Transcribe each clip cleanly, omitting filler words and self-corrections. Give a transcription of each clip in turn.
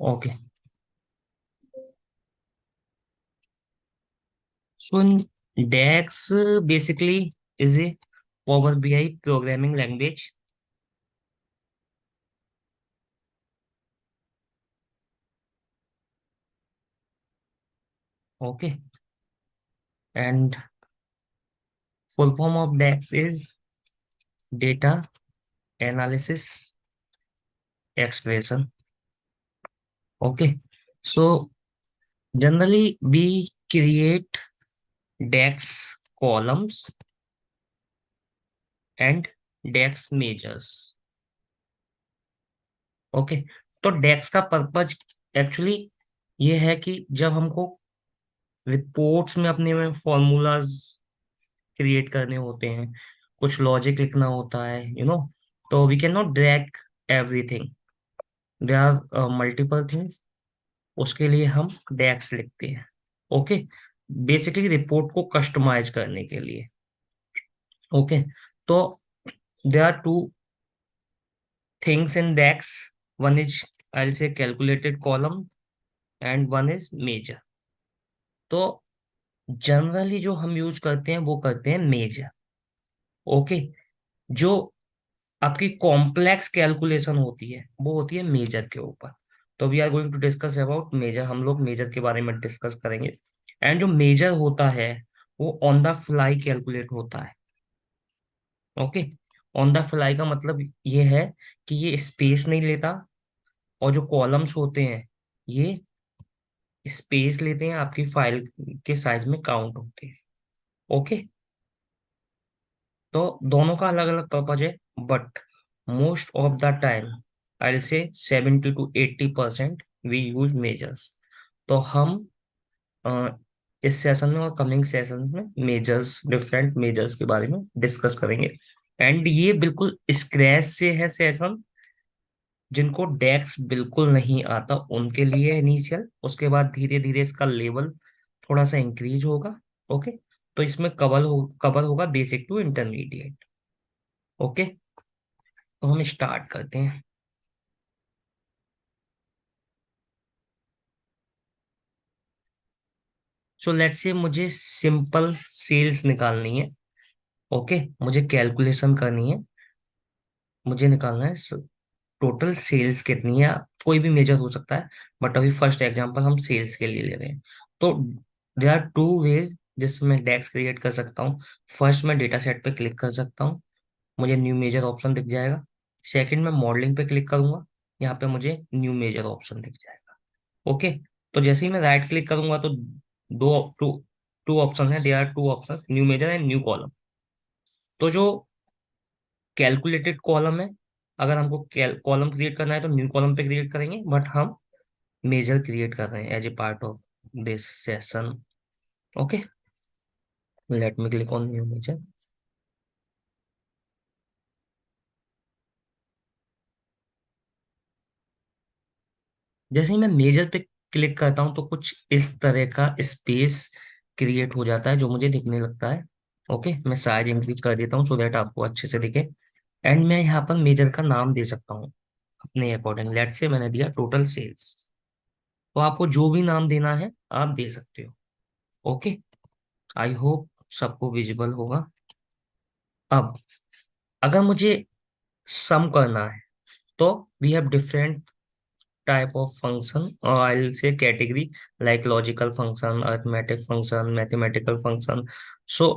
Okay. So in DAX basically is a Power BI programming language. Okay. And full form of DAX is data analysis expression. Okay. So generally we create DAX columns and DAX measures. Okay. तो डेक्स का purpose actually ये है कि जब हमको reports में अपने में फॉर्मूलाज क्रिएट करने होते हैं, कुछ लॉजिक लिखना होता है, तो we can not drag everything, there are multiple things, उसके लिए हम डेक्स लिखते हैं। ओके। बेसिकली रिपोर्ट को कस्टमाइज करने के लिए। ओके। तो there are two things in DAX, one is I will say calculated column and one is measure. तो जनरली जो हम यूज करते हैं वो करते हैं मेजर। ओके। जो आपकी कॉम्प्लेक्स कैलकुलेशन होती है वो होती है मेजर के ऊपर। तो we are going to discuss about measure, हम लोग मेजर के बारे में डिस्कस करेंगे। एंड जो मेजर होता है वो ऑन द फ्लाई कैलकुलेट होता है। ओके। ऑन द फ्लाई का मतलब ये है कि ये स्पेस नहीं लेता, और जो कॉलम्स होते हैं ये स्पेस लेते हैं, आपकी फाइल के साइज में काउंट होते हैं। ओके। तो दोनों का अलग अलग पर्पज है, but most of the time I will से 70 to 80% वी यूज मेजर्स। तो हम अ, इस सेशन में और कमिंग सेशन में मेजर्स, डिफरेंट मेजर्स के बारे में डिस्कस करेंगे। एंड ये बिल्कुल स्क्रैच से है सेशन, जिनको डेक्स बिल्कुल नहीं आता उनके लिए इनिशियल, उसके बाद धीरे धीरे इसका लेवल थोड़ा सा इंक्रीज होगा। ओके। तो इसमें कवर होगा बेसिक टू इंटरमीडिएट। ओके। तो हम स्टार्ट करते हैं। सो लेट्स से मुझे सिंपल सेल्स निकालनी है। ओके। मुझे कैलकुलेशन करनी है, मुझे निकालना है टोटल सेल्स कितनी है। कोई भी मेजर हो सकता है, बट अभी फर्स्ट एग्जांपल हम सेल्स के लिए ले रहे हैं। तो देर आर टू वेज जिसमें मैं डेक्स क्रिएट कर सकता हूँ। फर्स्ट, मैं डेटा सेट पे क्लिक कर सकता हूँ, मुझे न्यू मेजर ऑप्शन दिख जाएगा। सेकंड, मैं मॉडलिंग पे क्लिक करूंगा, यहाँ पे मुझे न्यू मेजर ऑप्शन दिख जाएगा। ओके। तो जैसे ही मैं राइट क्लिक करूंगा तो दो टू टू ऑप्शन है, there are two option, new measure and new column. तो जो कैलकुलेटेड कॉलम है, अगर हमको कॉलम क्रिएट करना है तो न्यू कॉलम पे क्रिएट करेंगे, बट हम मेजर क्रिएट कर रहे हैं as a part of this session. Okay. Let me click on new measure. जैसे ही मैं मेजर पे क्लिक करता हूँ तो कुछ इस तरह का स्पेस क्रिएट हो जाता है जो मुझे दिखने लगता है। ओके। मैं साइज इंक्रीज कर देता हूँ सो दैट आपको अच्छे से दिखे। एंड मैं यहाँ पर मेजर का नाम दे सकता हूँ अपने अकॉर्डिंग। लेट से मैंने दिया टोटल सेल्स, तो आपको जो भी नाम देना है आप दे सकते हो। ओके। आई होप सबको विजिबल होगा। अब अगर मुझे सम करना है तो we have different type of function, or I'll say category, like logical function, arithmetic function, mathematical function. So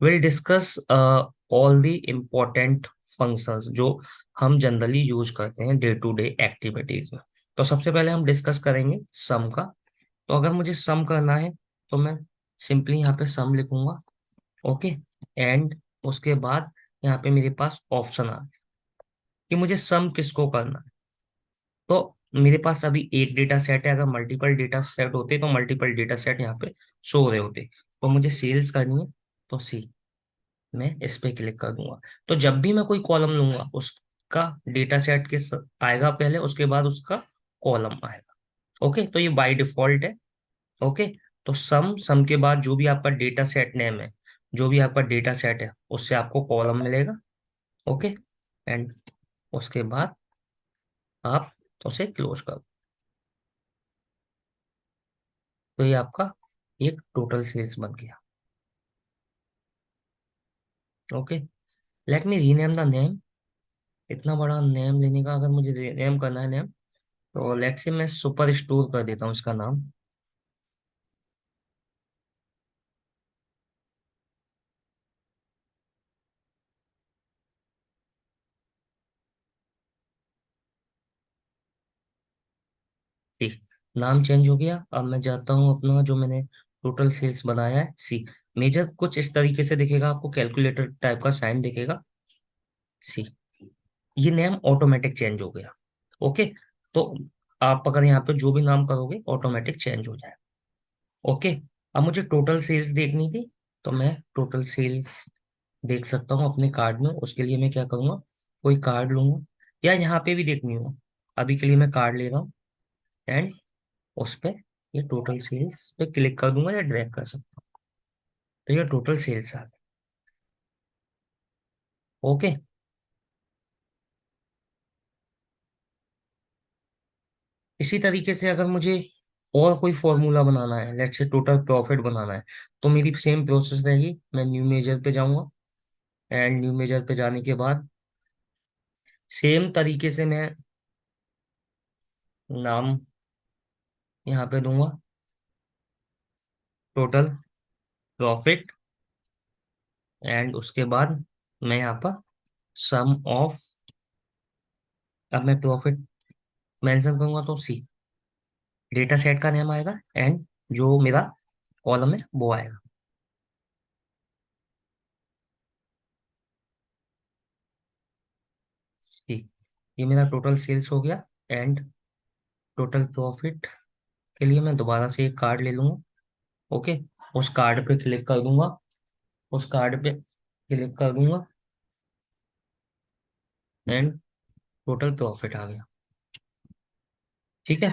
we'll discuss all the important functions जो हम जनरली यूज करते हैं डे टू डे एक्टिविटीज में। तो सबसे पहले हम डिस्कस करेंगे सम का। तो अगर मुझे सम करना है तो मैं सिंपली यहाँ पे सम लिखूंगा। ओके। एंड उसके बाद यहाँ पे मेरे पास ऑप्शन आ कि मुझे सम किसको करना है। तो मेरे पास अभी एक डेटा सेट है, अगर मल्टीपल डेटा सेट होते तो मल्टीपल डेटा सेट यहाँ पे शो हो रहे होते। तो मुझे सेल्स करनी है तो सी, मैं इस पे क्लिक कर दूंगा। तो जब भी मैं कोई कॉलम लूंगा उसका डेटा सेट आएगा पहले, उसके बाद उसका कॉलम आएगा। ओके। तो ये बाय डिफॉल्ट है। ओके। तो सम सम के बाद जो भी आपका डेटा सेट नेम है, जो भी आपका डेटा सेट है उससे आपको कॉलम मिलेगा। ओके। एंड उसके बाद आप उसे क्लोज कर दो। तो ये आपका एक टोटल सेल्स बन गया। Okay, let me rename the name. इतना बड़ा नेम लेने का, अगर मुझे रीनेम करना है नेम, तो लेट से मैं सुपर स्टोर कर देता हूँ इसका नाम। ठीक, नाम चेंज हो गया। अब मैं जाता हूँ अपना जो मैंने टोटल सेल्स बनाया है, सी। मेजर कुछ इस तरीके से दिखेगा आपको, कैलकुलेटर टाइप का साइन दिखेगा, सी। ये नेम ऑटोमेटिक चेंज हो गया। ओके, तो आप अगर यहाँ पे जो भी नाम करोगे ऑटोमेटिक चेंज हो जाए। ओके, अब मुझे टोटल सेल्स देखनी थी, तो मैं टोटल सेल्स देख सकता हूँ अपने कार्ड में। उसके लिए मैं क्या करूँगा, कोई कार्ड लूंगा, या यहाँ पे भी देखनी हो। अभी के लिए मैं कार्ड ले रहा हूँ, एंड उस पे ये टोटल सेल्स पे क्लिक कर दूंगा या ड्रैग कर सकता हूँ। तो ये टोटल सेल्स आ गए। ओके, इसी तरीके से अगर मुझे और कोई फॉर्मूला बनाना है, लेट्स से टोटल प्रॉफिट बनाना है, तो मेरी सेम प्रोसेस रहेगी। मैं न्यू मेजर पे जाऊंगा, एंड न्यू मेजर पे जाने के बाद सेम तरीके से मैं नाम यहाँ पे दूंगा, टोटल प्रॉफिट। एंड उसके बाद मैं यहाँ पर सम ऑफ, अब मैं प्रॉफिट मेंशन करूंगा तो सी, डेटा सेट का नेम आएगा, एंड जो मेरा कॉलम है वो आएगा, सी। ये मेरा टोटल सेल्स हो गया। एंड टोटल प्रॉफिट के लिए मैं दोबारा से एक कार्ड ले लूंगा। ओके, उस कार्ड पे क्लिक कर दूंगा, उस कार्ड पे क्लिक कर दूंगा, एंड टोटल प्रॉफिट आ गया। ठीक है,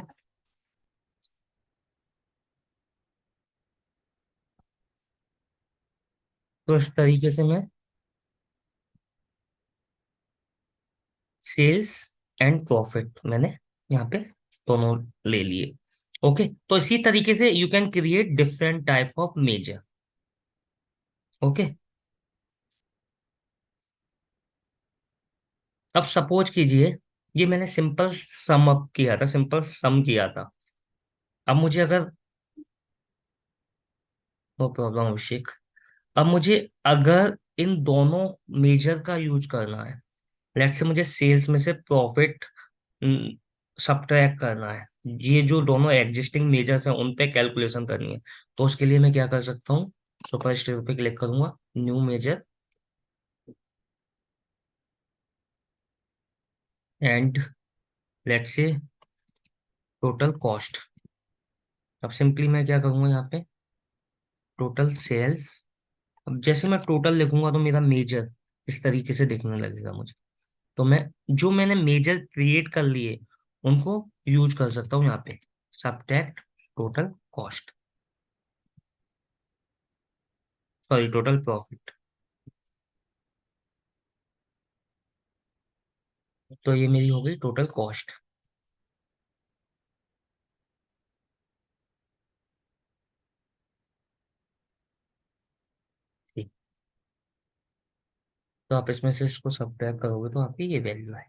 तो इस तरीके से मैं सेल्स एंड प्रॉफिट मैंने यहाँ पे दोनों ले लिए। ओके, तो इसी तरीके से you can create different type of measure. Okay, अब सपोज कीजिए, ये मैंने सिंपल सम अप किया था, सिंपल सम किया था। अब मुझे अगर, नो प्रॉब्लम अभिषेक, अब मुझे अगर इन दोनों मेजर का यूज करना है, लेट से मुझे सेल्स में से प्रॉफिट सब्ट्रैक्ट करना है, ये जो दोनों एग्जिस्टिंग मेजर्स हैं उन पे कैलकुलेशन करनी है, तो उसके लिए मैं क्या कर सकता हूँ, सुपर स्टोर पे क्लिक करूंगा, न्यू मेजर, एंड लेट से टोटल कॉस्ट। अब सिंपली मैं क्या करूंगा यहाँ पे, टोटल सेल्स। अब जैसे मैं टोटल लिखूंगा तो मेरा मेजर इस तरीके से दिखने लगेगा मुझे। तो मैं जो मैंने मेजर क्रिएट कर लिए उनको यूज कर सकता हूँ यहाँ पे, subtract total cost, sorry total profit. तो ये मेरी हो गई टोटल कॉस्ट। ठीक, तो आप इसमें से इसको सब्ट्रैक्ट करोगे तो आपकी ये वैल्यू है।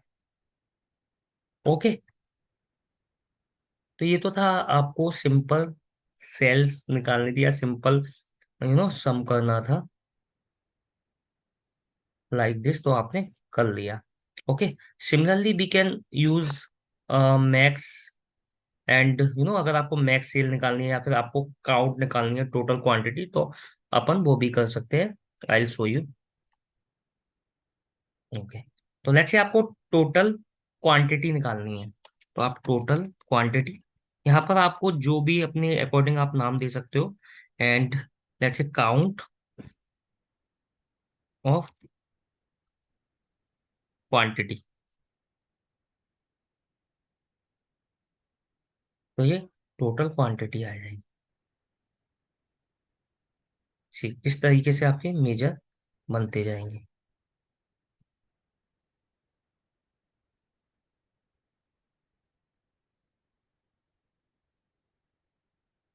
ओके, तो ये तो था, आपको सिंपल सेल्स निकालनी थी या सिंपल सम करना था, लाइक दिस, तो आपने कर लिया। Okay, similarly we can use max, and अगर आपको मैक्स सेल निकालनी है या फिर आपको काउंट निकालनी है, टोटल क्वांटिटी, तो अपन वो भी कर सकते हैं। I will show you. Okay, तो लेट्स से आपको टोटल क्वांटिटी निकालनी है, तो आप टोटल क्वांटिटी, यहाँ पर आपको जो भी अपने अकॉर्डिंग आप नाम दे सकते हो, and let's say count of quantity. तो ये टोटल क्वांटिटी आ जाएगी। ठीक, इस तरीके से आपके मेजर बनते जाएंगे।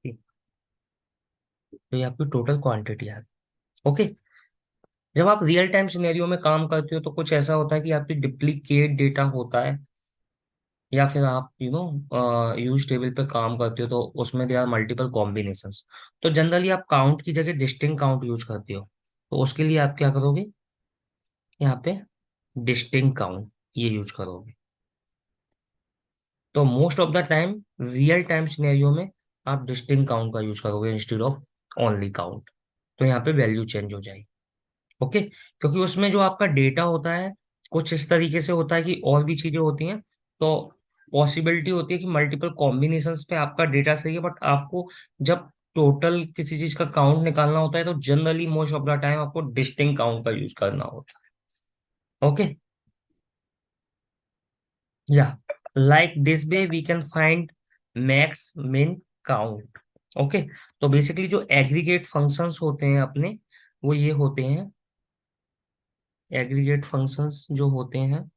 ठीक। तो ये आपकी टोटल क्वांटिटी है। ओके। जब आप रियल टाइम सिनेरियो में काम करते हो तो कुछ ऐसा होता है कि आपकी डिप्लीकेट डेटा होता है, या फिर आप यूज टेबल पे काम करते हो तो उसमें दे आर मल्टीपल कॉम्बिनेशंस। तो जनरली आप काउंट की जगह डिस्टिंक्ट काउंट यूज करते हो। तो उसके लिए आप क्या करोगे, यहाँ पे डिस्टिंक्ट काउंट ये यूज करोगे। तो most of the time real time scenario में आप डिस्टिंक्ट काउंट का यूज करोगे इंस्टेड ऑफ ओनली काउंट। तो यहाँ पे वैल्यू चेंज हो जाएगी। ओके, क्योंकि उसमें जो आपका डेटा होता है कुछ इस तरीके से होता है कि और भी चीजें होती हैं। तो पॉसिबिलिटी होती है कि मल्टीपल कॉम्बिनेशंस पे आपका डेटा सही है, बट आपको जब टोटल किसी चीज का काउंट निकालना होता है तो generally most of the time आपको डिस्टिंक्ट काउंट का यूज करना होता है। ओके, या like this way we can find max min count. Okay, तो बेसिकली जो एग्रीगेट फंक्शंस होते हैं अपने, वो ये होते हैं। एग्रीगेट फंक्शंस जो होते हैं,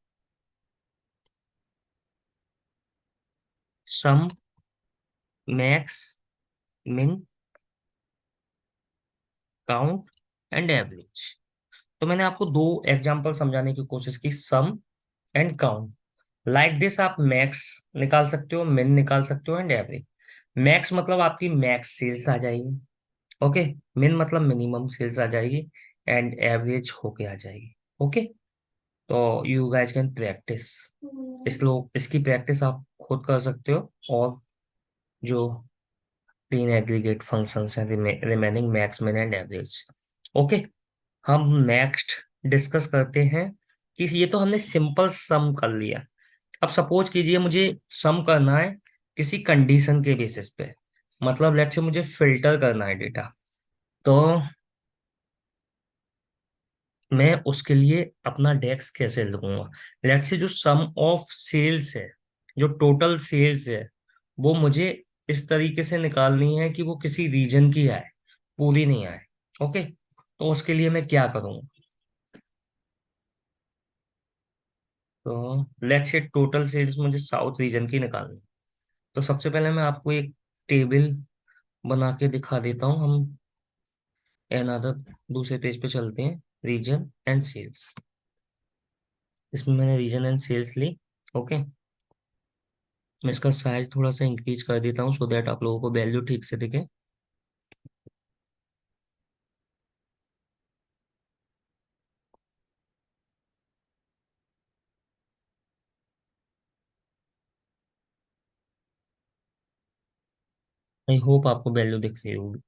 सम, max, min, count and average. तो मैंने आपको दो एग्जांपल समझाने की कोशिश की, सम एंड काउंट। लाइक दिस आप मैक्स निकाल सकते हो, मिन निकाल सकते हो एंड एवरेज। मैक्स मतलब आपकी मैक्स सेल्स आ जाएगी। ओके, मिन मतलब मिनिमम सेल्स आ जाएगी, एंड एवरेज होके आ जाएगी। ओके, तो यू गाइस कैन प्रैक्टिस, इसकी प्रैक्टिस आप खुद कर सकते हो। और जो तीन एग्रीगेट फंक्शंस हैं, रिमेनिंग, मैक्स, मिन एंड एवरेज। ओके, हम नेक्स्ट डिस्कस करते हैं कि ये तो हमने सिंपल सम कर लिया। अब सपोज कीजिए मुझे सम करना है किसी कंडीशन के बेसिस पे, मतलब लेट्स से मुझे फिल्टर करना है डेटा। तो मैं उसके लिए अपना डेक्स कैसे लूंगा। लेट्स से जो सम ऑफ सेल्स है, जो टोटल सेल्स है, वो मुझे इस तरीके से निकालनी है कि वो किसी रीजन की आए, पूरी नहीं आए। ओके, तो उसके लिए मैं क्या करूंगा। तो लेट्स से टोटल सेल्स मुझे साउथ रीजन की निकालनी है। तो सबसे पहले मैं आपको एक टेबल बना के दिखा देता हूँ। हम अनदर दूसरे पेज पे चलते हैं, रीजन एंड सेल्स। इसमें मैंने रीजन एंड सेल्स ली। ओके, मैं इसका साइज थोड़ा सा इंक्रीज कर देता हूँ सो दैट आप लोगों को वैल्यू ठीक से दिखे। आई होप आपको वैल्यू दिख रही होगी।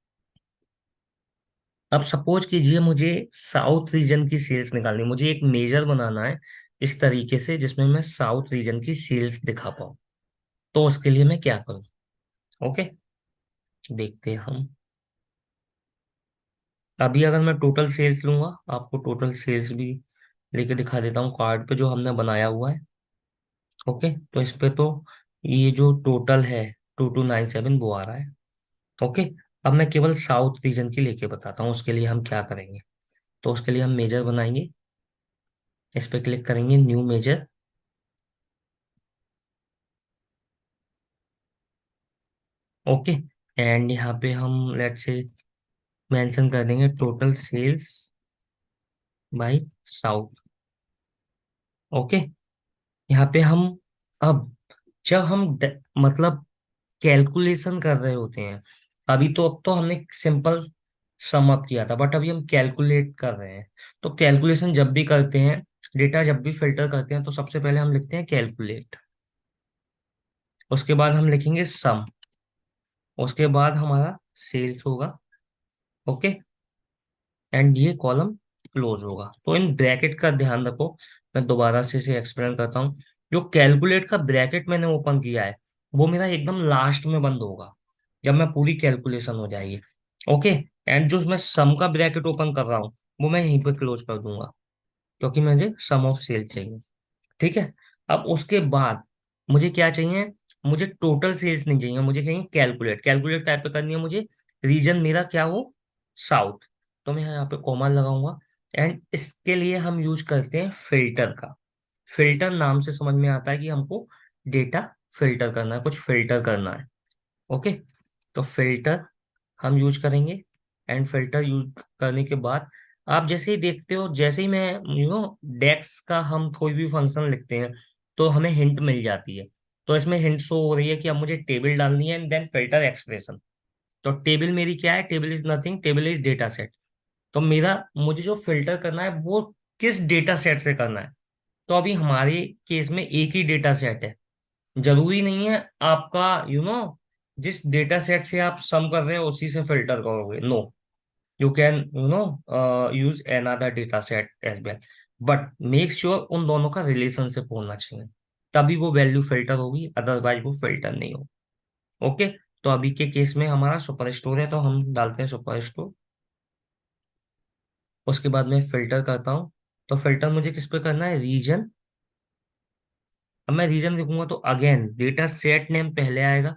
अब सपोज कीजिए मुझे साउथ रीजन की सेल्स निकालनी है। मुझे एक मेजर बनाना है इस तरीके से जिसमें मैं साउथ रीजन की सेल्स दिखा पाऊँ। तो उसके लिए मैं क्या करूँ। ओके, देखते हैं हम। अभी अगर मैं टोटल सेल्स लूंगा, आपको टोटल सेल्स भी लेके दिखा देता हूँ कार्ड पे जो हमने बनाया हुआ है। ओके, तो इस पे तो ये जो टोटल है 2297 वो आ रहा है। ओके, अब मैं केवल साउथ रीजन की लेके बताता हूँ उसके लिए हम क्या करेंगे। तो उसके लिए हम मेजर बनाएंगे, इस पे क्लिक करेंगे, न्यू मेजर। ओके, एंड यहाँ पे हम लेट से मेंशन कर देंगे total sales by south. Okay, यहाँ पे हम, अब जब हम मतलब कैलकुलेशन कर रहे होते हैं, अभी तो अब तो हमने सिंपल सम अप किया था, बट अभी हम कैलकुलेट कर रहे हैं। तो कैलकुलेशन जब भी करते हैं, डेटा जब भी फिल्टर करते हैं, तो सबसे पहले हम लिखते हैं कैलकुलेट। उसके बाद हम लिखेंगे सम। उसके बाद हमारा सेल्स होगा। ओके, एंड ये कॉलम क्लोज होगा। तो इन ब्रैकेट का ध्यान रखो। मैं दोबारा से इसे एक्सप्लेन करता हूँ। जो कैलकुलेट का ब्रैकेट मैंने ओपन किया है, वो मेरा एकदम लास्ट में बंद होगा जब मैं पूरी कैलकुलेशन हो जाएगी। ओके, एंड जो मैं सम का ब्रैकेट ओपन कर रहा हूँ, वो मैं यहीं पे क्लोज कर दूंगा, क्योंकि मुझे सम ऑफ सेल चाहिए। ठीक है, अब उसके बाद मुझे क्या चाहिए, मुझे टोटल सेल्स नहीं चाहिए, मुझे चाहिए कैलकुलेट। कैलकुलेट टाइप पे करनी है मुझे, रीजन मेरा क्या हो, साउथ। तो मैं यहाँ पे कॉमा लगाऊंगा। एंड इसके लिए हम यूज करते हैं फिल्टर का। फिल्टर नाम से समझ में आता है कि हमको डेटा फिल्टर करना है, कुछ फिल्टर करना है। ओके, तो फिल्टर हम यूज करेंगे। एंड फिल्टर यूज करने के बाद आप जैसे ही देखते हो, जैसे ही मैं डेक्स का हम कोई भी फंक्शन लिखते हैं तो हमें हिंट मिल जाती है। तो इसमें हिंट शो हो रही है कि अब मुझे टेबल डालनी है एंड देन फिल्टर एक्सप्रेशन। तो टेबल मेरी क्या है? Table is nothing, table is data set. तो मेरा मुझे जो फिल्टर करना है वो किस डेटा सेट से करना है। तो अभी हमारे केस में एक ही डेटा सेट है। जरूरी नहीं है आपका जिस डेटा सेट से आप सम कर रहे हो उसी से फिल्टर करोगे। No, you can use another data set as well, but make sure उन दोनों का रिलेशनशिप होना चाहिए, तभी वो वैल्यू फिल्टर होगी, अदरवाइज वो फिल्टर नहीं होगी। ओके। तो अभी के केस में हमारा सुपर स्टोर है तो हम डालते हैं सुपर स्टोर। उसके बाद मैं फिल्टर करता हूँ। तो फिल्टर मुझे किस पे करना है? रीजन। अब मैं रीजन लिखूंगा तो अगेन डेटा सेट नेम पहले आएगा,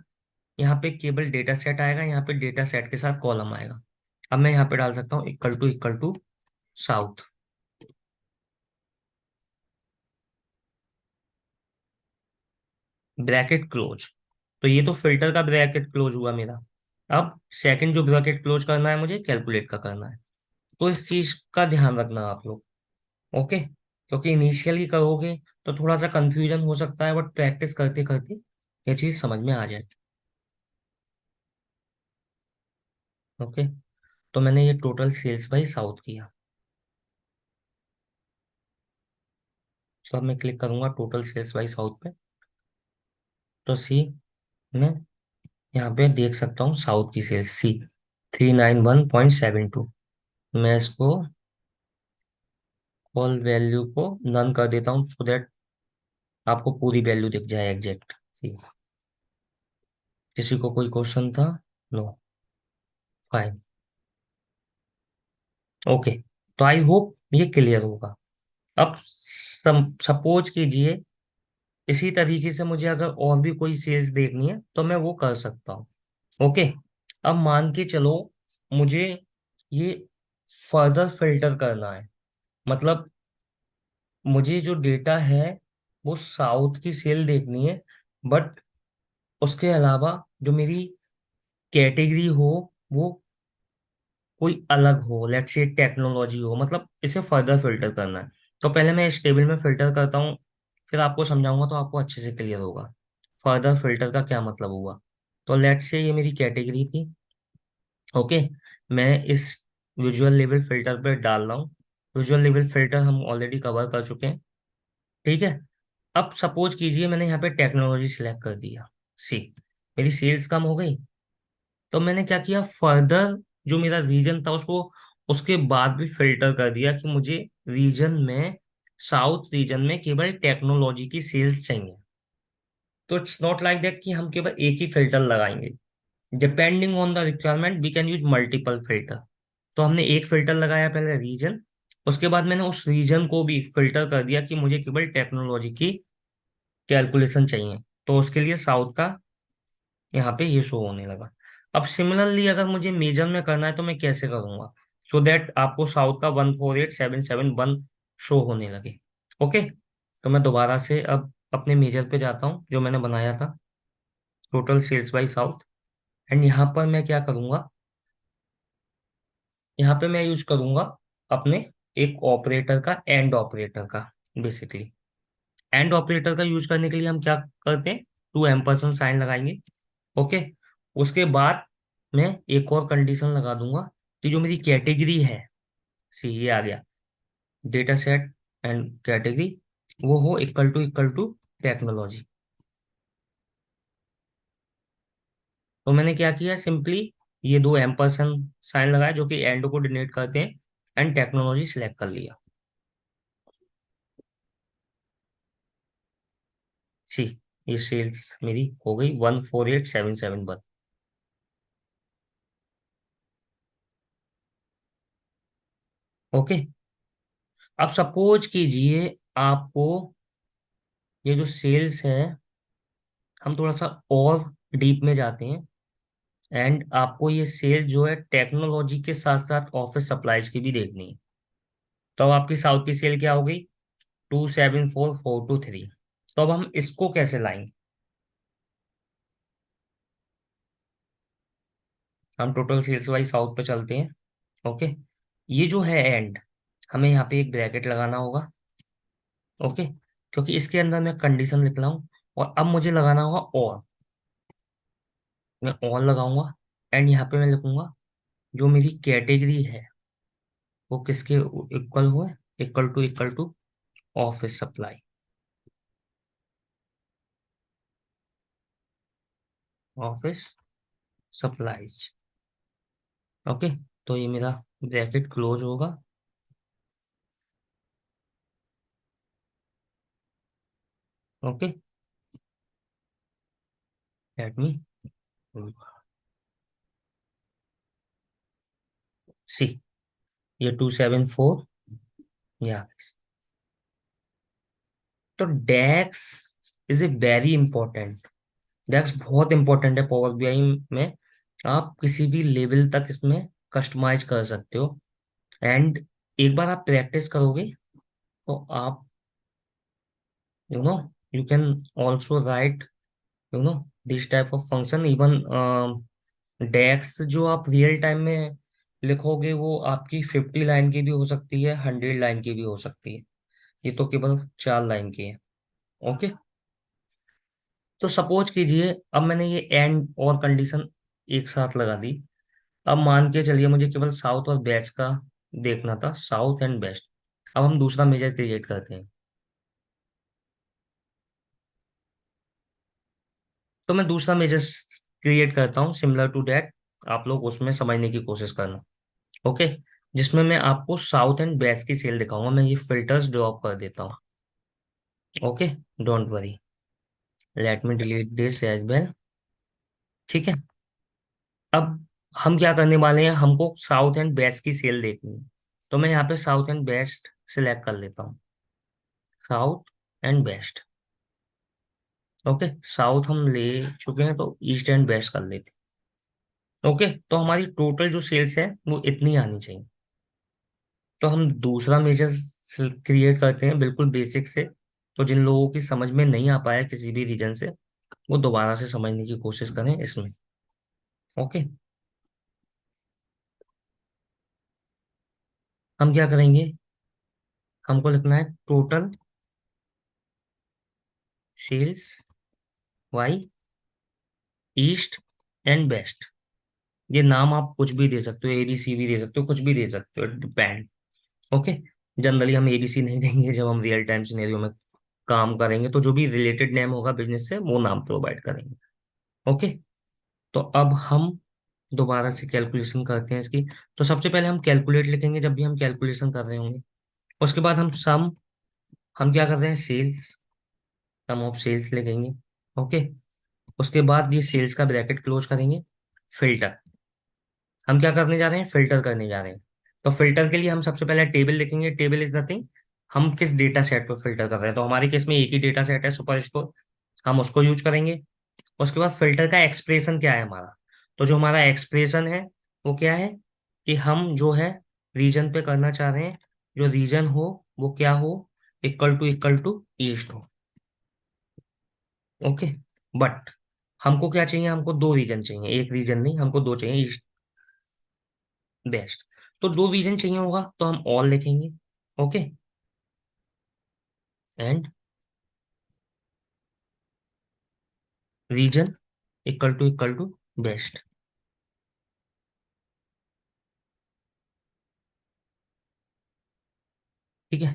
यहाँ पे केवल डेटा सेट आएगा, यहाँ पे डेटा सेट के साथ कॉलम आएगा। अब मैं यहाँ पे डाल सकता हूँ equal to south, bracket close. तो ये तो फिल्टर का ब्रैकेट क्लोज हुआ मेरा। अब सेकंड जो ब्रैकेट क्लोज करना है मुझे कैलकुलेट का करना है। तो इस चीज का ध्यान रखना आप लोग। ओके, क्योंकि इनिशियली करोगे तो थोड़ा सा कंफ्यूजन हो सकता है, बट प्रैक्टिस करते करते ये चीज समझ में आ जाए। ओके। तो मैंने ये टोटल सेल्स बाई साउथ किया। तो अब मैं क्लिक करूंगा टोटल सेल्स बाई साउथ पे। तो सी, मैं यहाँ पे देख सकता हूँ साउथ की सेल्स सी 391.72। मैं इसको ऑल वैल्यू को नन कर देता हूँ सो दैट आपको पूरी वैल्यू दिख जाए एग्जैक्ट सी। किसी को कोई क्वेश्चन था? No, fine. ओके। तो आई होप ये क्लियर होगा। अब सपोज कीजिए इसी तरीके से मुझे अगर और भी कोई सेल्स देखनी है तो मैं वो कर सकता हूँ। ओके। अब मान के चलो मुझे ये फर्दर फिल्टर करना है, मतलब मुझे जो डेटा है वो साउथ की सेल देखनी है, बट उसके अलावा जो मेरी कैटेगरी हो वो कोई अलग हो, लेट्स से टेक्नोलॉजी हो, मतलब इसे फर्दर फिल्टर करना है। तो पहले मैं इस टेबल में फिल्टर करता हूँ, फिर आपको समझाऊंगा तो आपको अच्छे से क्लियर होगा फर्दर फिल्टर का क्या मतलब हुआ। तो लेट्स से ये मेरी कैटेगरी थी। ओके। मैं इस विजुअल लेवल फिल्टर पे डाल रहा हूँ। विजुअल लेवल फिल्टर हम ऑलरेडी कवर कर चुके हैं। ठीक है। अब सपोज कीजिए मैंने यहाँ पे टेक्नोलॉजी सिलेक्ट कर दिया। सी, मेरी सेल्स कम हो गई। तो मैंने क्या किया, फर्दर जो मेरा रीजन था उसको उसके बाद भी फिल्टर कर दिया कि मुझे रीजन में, साउथ रीजन में केवल टेक्नोलॉजी की सेल्स चाहिए। तो इट्स नॉट लाइक दैट कि हम केवल एक ही फिल्टर लगाएंगे। Depending on the requirement we can use multiple filter. तो हमने एक फिल्टर लगाया पहले रीजन, उसके बाद मैंने उस रीजन को भी फिल्टर कर दिया कि मुझे केवल टेक्नोलॉजी की कैलकुलेशन चाहिए। तो उसके लिए साउथ का यहाँ पे ये शो होने लगा। अब सिमिलरली अगर मुझे मेजर में करना है तो मैं कैसे करूंगा सो दैट आपको साउथ का 148771 शो होने लगे। ओके। तो मैं दोबारा से अब अपने मेजर पे जाता हूँ जो मैंने बनाया था, total sales by south. And यहाँ पर मैं क्या करूंगा, यहाँ पे मैं यूज करूंगा अपने एक ऑपरेटर का, एंड ऑपरेटर का। बेसिकली एंड ऑपरेटर का यूज करने के लिए हम क्या करते हैं, टू एम्परसेंड साइन लगाएंगे। ओके। उसके बाद मैं एक और कंडीशन लगा दूंगा कि जो मेरी कैटेगरी है, सी ये आ गया डेटा सेट एंड कैटेगरी, वो हो इक्वल टू टेक्नोलॉजी। तो मैंने क्या किया, सिंपली ये दो एम्परसेंड साइन लगाया जो कि एंड को डिनोट करते हैं, एंड टेक्नोलॉजी सिलेक्ट कर लिया। सी, ये सेल्स मेरी हो गई 148771। ओके। अब सपोज कीजिए आपको ये जो सेल्स है, हम थोड़ा सा और डीप में जाते हैं, एंड आपको ये सेल जो है टेक्नोलॉजी के साथ साथ ऑफिस सप्लाईज की भी देखनी है। तो अब आपकी साउथ की सेल क्या हो गई, 274423। तो अब हम इसको कैसे लाएंगे, हम टोटल सेल्स वाइज साउथ पे चलते हैं। ओके, ये जो है एंड, हमें यहाँ पे एक ब्रैकेट लगाना होगा। ओके, क्योंकि इसके अंदर मैं कंडीशन लिख रहा हूँ, और अब मुझे लगाना होगा और, मैं और लगाऊंगा। एंड यहाँ पे मैं लिखूंगा जो मेरी कैटेगरी है वो किसके इक्वल हुए, equal to office supply, office supplies. Okay, तो ये मेरा ब्रैकेट क्लोज होगा। ओके, लेट मी सी, ये 274, या तो DAX is a very important, DAX बहुत इंपॉर्टेंट है पावर बीआई में। आप किसी भी लेवल तक इसमें कस्टमाइज कर सकते हो। एंड एक बार आप प्रैक्टिस करोगे तो आप you know you can also write this type of function even. डेक्स जो आप रियल टाइम में लिखोगे वो आपकी 50 लाइन की भी हो सकती है, 100 लाइन की भी हो सकती है। ये तो केवल 4 लाइन की है। ओके, तो सपोज कीजिए अब मैंने ये एंड और कंडीशन एक साथ लगा दी। अब मान के चलिए मुझे केवल साउथ और वेस्ट का देखना था, साउथ एंड वेस्ट। अब हम दूसरा मेजर क्रिएट करते हैं। तो मैं दूसरा मेजर क्रिएट करता हूँ सिमिलर टू दैट, आप लोग उसमें समझने की कोशिश करना। ओके, जिसमें मैं आपको साउथ एंड वेस्ट की सेल दिखाऊंगा। मैं ये फिल्टर्स ड्रॉप कर देता हूँ। Okay, don't worry, let me delete this as well. ठीक है, अब हम क्या करने वाले हैं, हमको साउथ एंड वेस्ट की सेल देखनी है। तो मैं यहाँ पे साउथ एंड वेस्ट सिलेक्ट कर लेता हूँ, south and west. Okay, south हम ले चुके हैं तो ईस्ट एंड वेस्ट कर लेते हैं। ओके, तो हमारी टोटल जो सेल्स है वो इतनी आनी चाहिए। तो हम दूसरा मेजर क्रिएट करते हैं बिल्कुल बेसिक से। तो जिन लोगों की समझ में नहीं आ पाया किसी भी रीजन से, वो दोबारा से समझने की कोशिश करें इसमें। ओके, हम क्या करेंगे, हमको लिखना है total sales by east and west. ये नाम आप कुछ भी दे सकते हो, एबीसी भी दे सकते हो, कुछ भी दे सकते हो, डिपेंड। ओके, जनरली हम एबीसी नहीं देंगे, जब हम रियल टाइम सिनेरियो में काम करेंगे तो जो भी रिलेटेड नेम होगा बिजनेस से वो नाम प्रोवाइड करेंगे। ओके, तो अब हम दोबारा से कैलकुलेशन करते हैं इसकी। तो सबसे पहले हम कैलकुलेट लिखेंगे जब भी हम कैलकुलेशन कर रहे होंगे। उसके बाद हम क्या कर रहे हैं, सेल्स, सम ऑफ सेल्स लिखेंगे। ओके, उसके बाद ये सेल्स का ब्रैकेट क्लोज करेंगे। फिल्टर, हम क्या करने जा रहे हैं, फिल्टर करने जा रहे हैं। तो फिल्टर के लिए हम सबसे पहले टेबल लिखेंगे। टेबल इज नथिंग, हम किस डेटा सेट पर फिल्टर कर रहे हैं। तो हमारे केस में एक ही डेटा सेट है, सुपर स्टोर, हम उसको यूज करेंगे। उसके बाद फिल्टर का एक्सप्रेशन क्या है हमारा। तो जो हमारा एक्सप्रेशन है वो क्या है, कि हम जो है रीजन पे करना चाह रहे हैं, जो रीजन हो वो क्या हो, इक्वल टू ईस्ट हो। ओके, बट हमको क्या चाहिए, हमको दो रीजन चाहिए, एक रीजन नहीं, हमको दो चाहिए, ईस्ट वेस्ट। तो दो रीजन चाहिए होगा तो हम ऑल लिखेंगे। Okay, and region equal to west. ठीक है,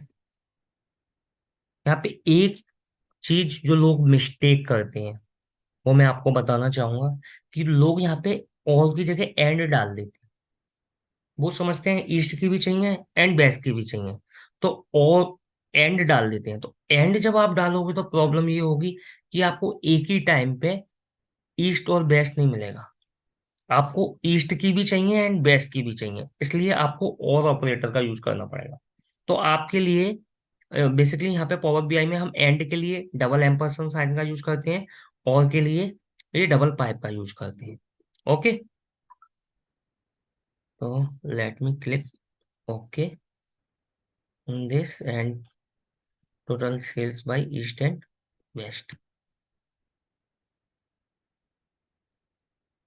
यहाँ पे एक चीज जो लोग मिस्टेक करते हैं वो मैं आपको बताना चाहूंगा, कि लोग यहाँ पे ऑल की जगह एंड डाल देते हैं। वो समझते हैं ईस्ट की भी चाहिए एंड वेस्ट की भी चाहिए, तो और एंड डाल देते हैं। तो एंड जब आप डालोगे तो प्रॉब्लम ये होगी कि आपको एक ही टाइम पे ईस्ट और वेस्ट नहीं मिलेगा। आपको ईस्ट की भी चाहिए एंड वेस्ट की भी चाहिए, इसलिए आपको और ऑपरेटर का यूज करना पड़ेगा। तो आपके लिए बेसिकली यहाँ पे पावर बीआई में हम एंड के लिए डबल एम्परसेंड साइन का यूज करते हैं, और के लिए ये डबल पाइप का यूज करते हैं। ओके, तो let me click okay this and total sales by east and west.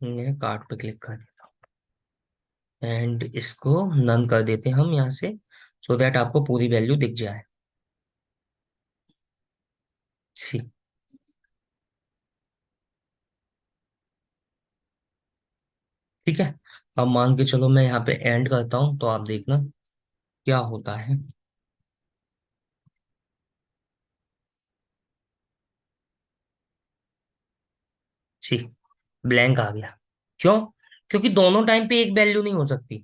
मैं कार्ड पे क्लिक कर देता एंड इसको नन कर देते हैं हम यहाँ से, सो दैट आपको पूरी वैल्यू दिख जाए। सी। ठीक है। अब मान के चलो मैं यहाँ पे एंड करता हूँ, तो आप देखना क्या होता है। सी, ब्लैंक आ गया। क्यों? क्योंकि दोनों टाइम पे एक वैल्यू नहीं हो सकती।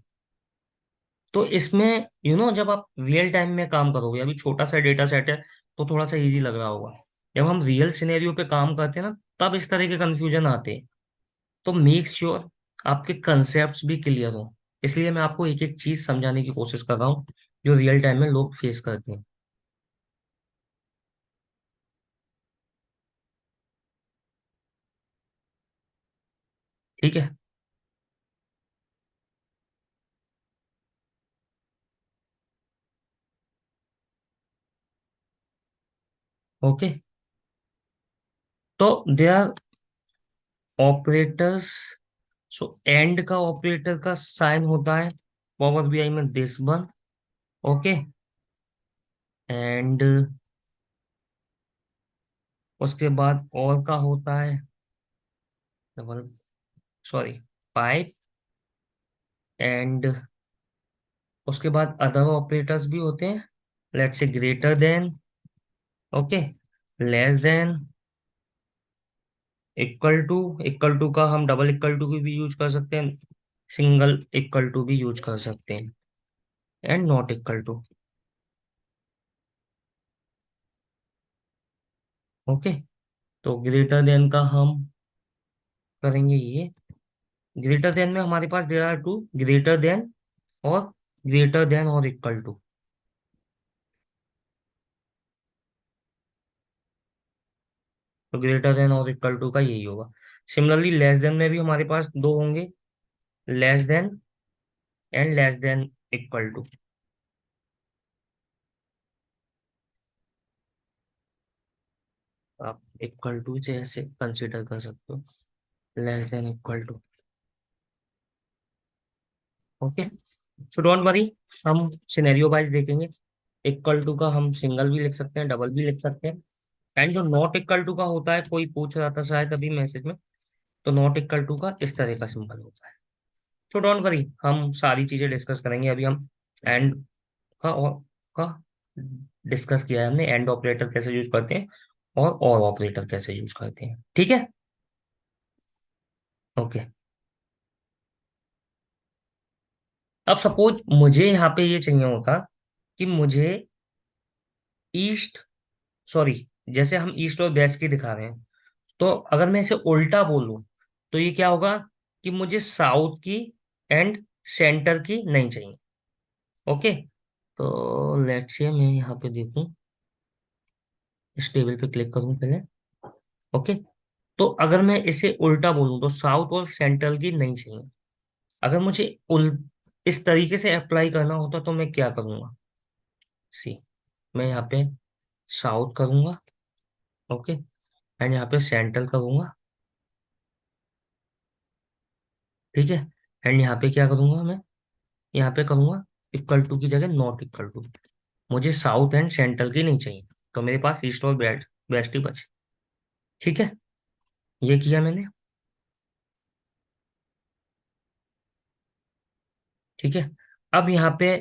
तो इसमें जब आप रियल टाइम में काम करोगे, अभी छोटा सा डेटा सेट है तो थोड़ा सा इजी लग रहा होगा। जब हम रियल सिनेरियो पे काम करते हैं ना, तब इस तरह के कंफ्यूजन आते हैं। तो मेक श्योर आपके कंसेप्ट भी क्लियर हो। इसलिए मैं आपको एक एक चीज समझाने की कोशिश कर रहा हूँ, जो रियल टाइम में लोग फेस करते हैं। ठीक है। ओके। तो they are operators. So and का ऑपरेटर का साइन होता है पावर बीआई में दिस वन। ओके। एंड उसके बाद और का होता है डबल, सॉरी, पाइप। एंड उसके बाद अदर ऑपरेटर्स भी होते हैं। Let's say greater than, okay, less than, equal to का हम डबल इक्वल टू की भी यूज कर सकते हैं, सिंगल इक्वल टू भी यूज कर सकते हैं, and not equal to. Okay. तो ग्रेटर देन का हम करेंगे ये। ग्रेटर देन में हमारे पास there are two, greater than और ग्रेटर देन और इक्वल टू। तो ग्रेटर देन और इक्वल टू का यही होगा। सिमिलरली लेस देन में भी हमारे पास दो होंगे, less than and less than equal to. आप इक्वल टू से ऐसे कंसिडर कर सकते हो, less than equal to. Okay. So don't worry, हम सिनेरियो वाइज देखेंगे। इक्वल टू का हम सिंगल भी लिख सकते हैं, डबल भी लिख सकते हैं। एंड जो नॉट इक्वल टू का होता है, कोई पूछ रहा था शायद अभी मैसेज में, तो नॉट इक्वल टू का इस तरह का सिंबल होता है। तो डोंट वरी, हम सारी चीजें डिस्कस करेंगे। अभी हम एंड का और का डिस्कस किया है हमने, एंड ऑपरेटर कैसे यूज करते हैं और ऑपरेटर कैसे यूज करते हैं। ठीक है। ओके। अब सपोज मुझे यहाँ पे ये चाहिए होता कि मुझे ईस्ट, सॉरी, जैसे हम ईस्ट और वेस्ट की दिखा रहे हैं, तो अगर मैं इसे उल्टा बोलूं तो ये क्या होगा कि मुझे साउथ की एंड सेंटर की नहीं चाहिए। ओके। तो लेट्स से मैं यहाँ पे देखूं, इस टेबल पे क्लिक करूं पहले। ओके। तो अगर मैं इसे उल्टा बोलूं तो साउथ और सेंट्रल की नहीं चाहिए। अगर मुझे उल इस तरीके से अप्लाई करना होता तो मैं क्या करूंगा। सी, मैं यहाँ पे साउथ करूंगा। ओके। एंड यहाँ पे सेंट्रल करूंगा। ठीक है। एंड यहाँ पे क्या करूंगा मैं, यहाँ पे करूंगा इक्वल टू की जगह नॉट इक्वल टू। मुझे साउथ एंड सेंट्रल की नहीं चाहिए, तो मेरे पास ईस्ट और वेस्ट वेस्ट ही बचे। ठीक है। ये किया मैंने। ठीक है। अब यहाँ पे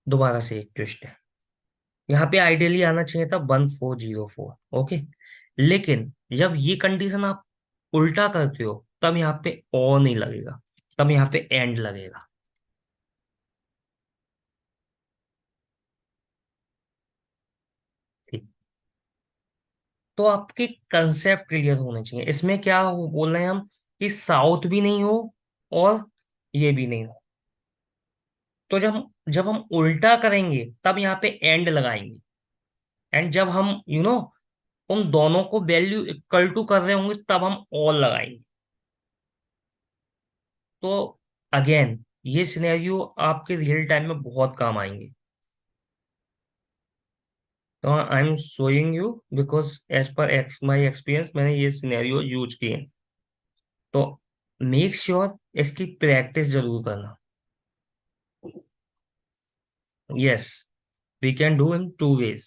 दोबारा से एक ट्विस्ट है। यहाँ पे आइडियली आना चाहिए था 1404। ओके। लेकिन जब ये कंडीशन आप उल्टा करते हो, तब यहाँ पे ओ नहीं लगेगा, तब यहाँ पे एंड लगेगा। ठीक। तो आपके कंसेप्ट क्लियर होने चाहिए। इसमें क्या बोल रहे हैं हम कि साउथ भी नहीं हो और ये भी नहीं हो। तो जब हम उल्टा करेंगे तब यहाँ पे एंड लगाएंगे। एंड जब हम उन दोनों को वैल्यू इक्वल टू कर रहे होंगे, तब हम ऑल लगाएंगे। तो अगेन, ये सिनेरियो आपके रियल टाइम में बहुत काम आएंगे। तो I am showing you because as per my experience मैंने ये सिनेरियो यूज किए। तो मेक श्योर इसकी प्रैक्टिस जरूर करना। Yes, we can do in two ways.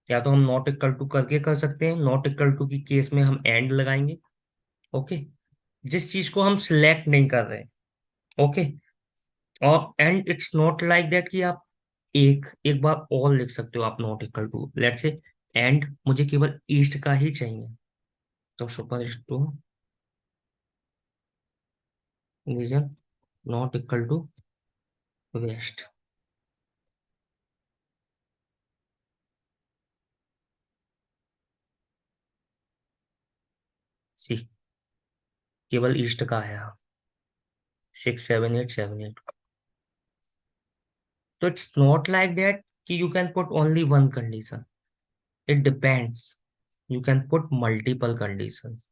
या तो हम नॉट इक्वल टू करके कर सकते हैं, नॉट इक्वल टू की केस में हम एंड लगाएंगे। ओके, जिस चीज को हम सिलेक्ट नहीं कर रहे। ओके, और and it's not like that कि आप एक एक बार और लिख सकते हो, आप not equal to let's say and मुझे केवल ईस्ट का ही चाहिए, तो super to region not equal to west. See, केवल ईस्ट का है। 6 7 8 7 8। तो इट्स नॉट लाइक दैट कि you can put only one condition, it depends, you can put multiple conditions.